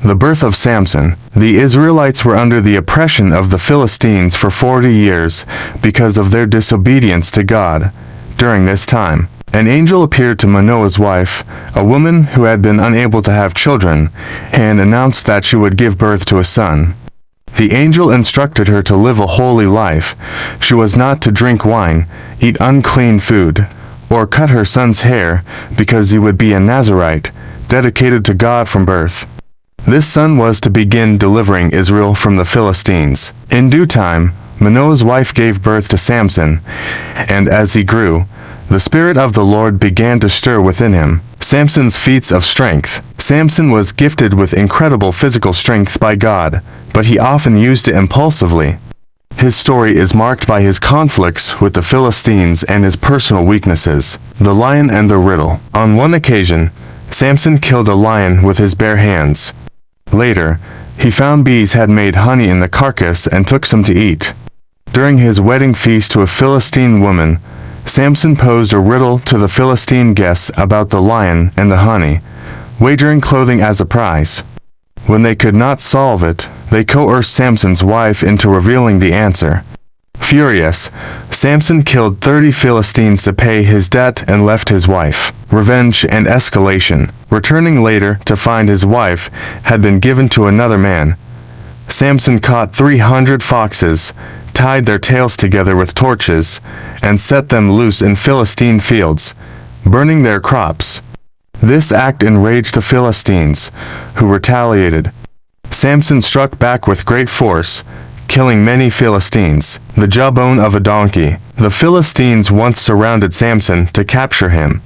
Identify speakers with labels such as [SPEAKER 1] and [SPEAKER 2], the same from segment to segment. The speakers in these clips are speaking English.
[SPEAKER 1] The birth of Samson. The Israelites were under the oppression of the Philistines for 40 years because of their disobedience to God. During this time, an angel appeared to Manoah's wife, a woman who had been unable to have children, and announced that she would give birth to a son. The angel instructed her to live a holy life. She was not to drink wine, eat unclean food, or cut her son's hair, because he would be a Nazirite, dedicated to God from birth. This son was to begin delivering Israel from the Philistines. In due time, Manoah's wife gave birth to Samson, and as he grew, the Spirit of the Lord began to stir within him. Samson's feats of strength. Samson was gifted with incredible physical strength by God, but he often used it impulsively. His story is marked by his conflicts with the Philistines and his personal weaknesses. The lion and the riddle. On one occasion, Samson killed a lion with his bare hands. Later, he found bees had made honey in the carcass and took some to eat. During his wedding feast to a Philistine woman, Samson posed a riddle to the Philistine guests about the lion and the honey, wagering clothing as a prize. When they could not solve it, they coerced Samson's wife into revealing the answer. Furious, Samson killed 30 Philistines to pay his debt and left his wife. Revenge and escalation. Returning later to find his wife had been given to another man, Samson caught 300 foxes, tied their tails together with torches, and set them loose in Philistine fields, burning their crops. This act enraged the Philistines, who retaliated. Samson struck back with great force, killing many Philistines. The jawbone of a donkey. The Philistines once surrounded Samson to capture him.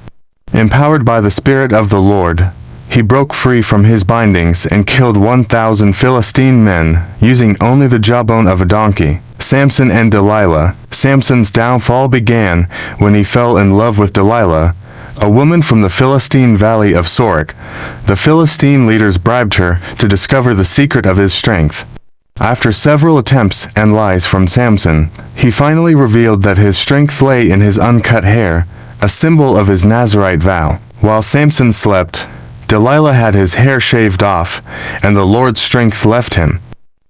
[SPEAKER 1] Empowered by the Spirit of the Lord, he broke free from his bindings and killed 1,000 Philistine men, using only the jawbone of a donkey. Samson and Delilah. Samson's downfall began when he fell in love with Delilah, a woman from the Philistine valley of Sorek. The Philistine leaders bribed her to discover the secret of his strength. After several attempts and lies from Samson, he finally revealed that his strength lay in his uncut hair, a symbol of his Nazirite vow. While Samson slept, Delilah had his hair shaved off, and the Lord's strength left him.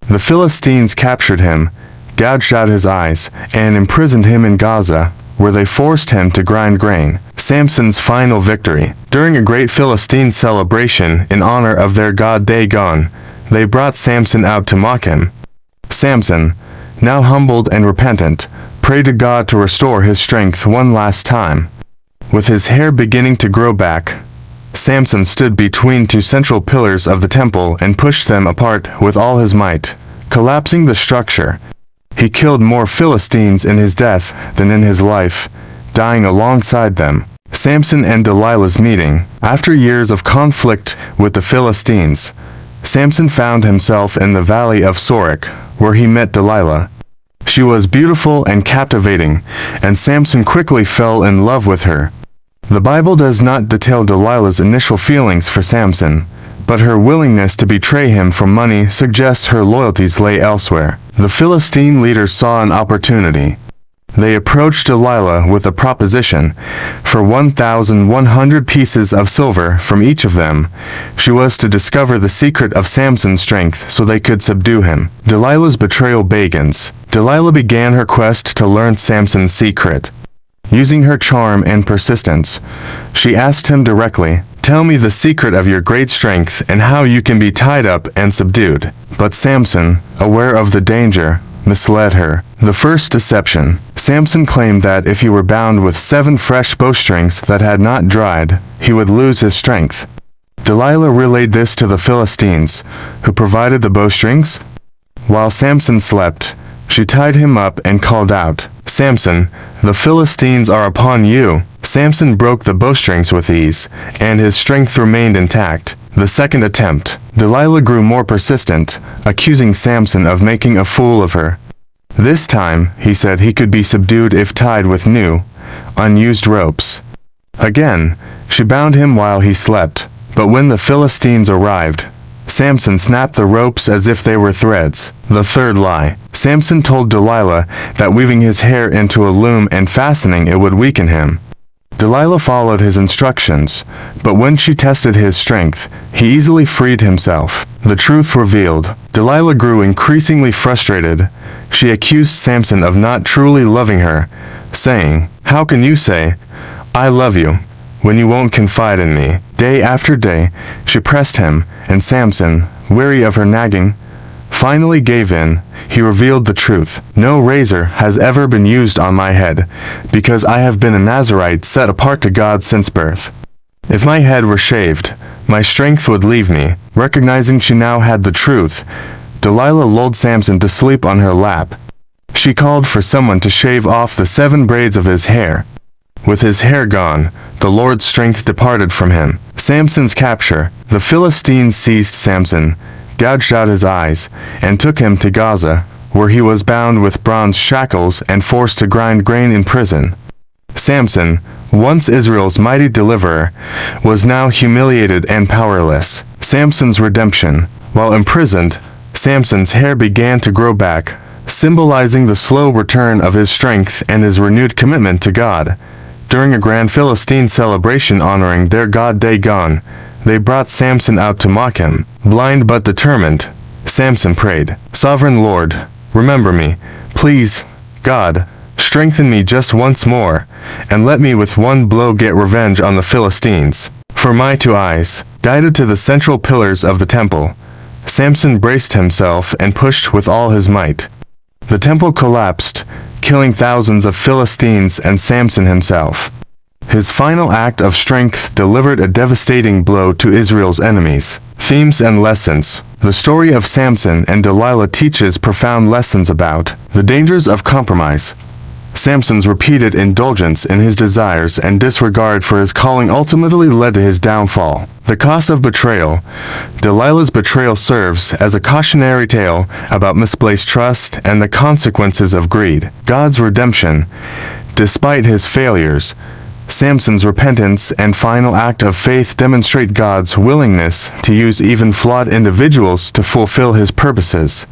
[SPEAKER 1] The Philistines captured him, gouged out his eyes, and imprisoned him in Gaza, where they forced him to grind grain. Samson's final victory. During a great Philistine celebration in honor of their god Dagon, they brought Samson out to mock him. Samson, now humbled and repentant, prayed to God to restore his strength one last time. With his hair beginning to grow back, Samson stood between two central pillars of the temple and pushed them apart with all his might, collapsing the structure. He killed more Philistines in his death than in his life, dying alongside them. Samson and Delilah's meeting. After years of conflict with the Philistines, Samson found himself in the valley of Sorek, where he met Delilah. She was beautiful and captivating, and Samson quickly fell in love with her. The Bible does not detail Delilah's initial feelings for Samson, but her willingness to betray him for money suggests her loyalties lay elsewhere. The Philistine leaders saw an opportunity. They approached Delilah with a proposition. For 1,100 pieces of silver from each of them, she was to discover the secret of Samson's strength so they could subdue him. Delilah's betrayal begins. Delilah began her quest to learn Samson's secret. Using her charm and persistence, she asked him directly, "Tell me the secret of your great strength and how you can be tied up and subdued." But Samson, aware of the danger, misled her. The first deception. Samson claimed that if he were bound with 7 fresh bowstrings that had not dried, he would lose his strength. Delilah relayed this to the Philistines, who provided the bowstrings. While Samson slept, she tied him up and called out, "Samson, the Philistines are upon you." Samson broke the bowstrings with ease, and his strength remained intact. The second attempt. Delilah grew more persistent, accusing Samson of making a fool of her. This time, he said he could be subdued if tied with new, unused ropes. Again, she bound him while he slept, but when the Philistines arrived, Samson snapped the ropes as if they were threads. The third lie. Samson told Delilah that weaving his hair into a loom and fastening it would weaken him. Delilah followed his instructions, but when she tested his strength, he easily freed himself. The truth revealed, Delilah grew increasingly frustrated. She accused Samson of not truly loving her, saying, "How can you say, 'I love you,' when you won't confide in me?" Day after day, she pressed him, and Samson, weary of her nagging, finally gave in. He revealed the truth. "No razor has ever been used on my head, because I have been a Nazirite set apart to God since birth. If my head were shaved, my strength would leave me." Recognizing she now had the truth, Delilah lulled Samson to sleep on her lap. She called for someone to shave off the 7 braids of his hair. With his hair gone, the Lord's strength departed from him. Samson's capture. The Philistines seized Samson, gouged out his eyes, and took him to Gaza, where he was bound with bronze shackles and forced to grind grain in prison. Samson, once Israel's mighty deliverer, was now humiliated and powerless. Samson's redemption. While imprisoned, Samson's hair began to grow back, symbolizing the slow return of his strength and his renewed commitment to God. During a grand Philistine celebration honoring their god Dagon, they brought Samson out to mock him. Blind but determined, Samson prayed, "Sovereign Lord, remember me. Please, God, strengthen me just once more, and let me with one blow get revenge on the Philistines." For my 2 eyes, guided to the central pillars of the temple, Samson braced himself and pushed with all his might. The temple collapsed, killing thousands of Philistines and Samson himself. His final act of strength delivered a devastating blow to Israel's enemies. Themes and lessons. The story of Samson and Delilah teaches profound lessons about the dangers of compromise. Samson's repeated indulgence in his desires and disregard for his calling ultimately led to his downfall. The cost of betrayal. Delilah's betrayal serves as a cautionary tale about misplaced trust and the consequences of greed. God's redemption. Despite his failures, Samson's repentance and final act of faith demonstrate God's willingness to use even flawed individuals to fulfill his purposes.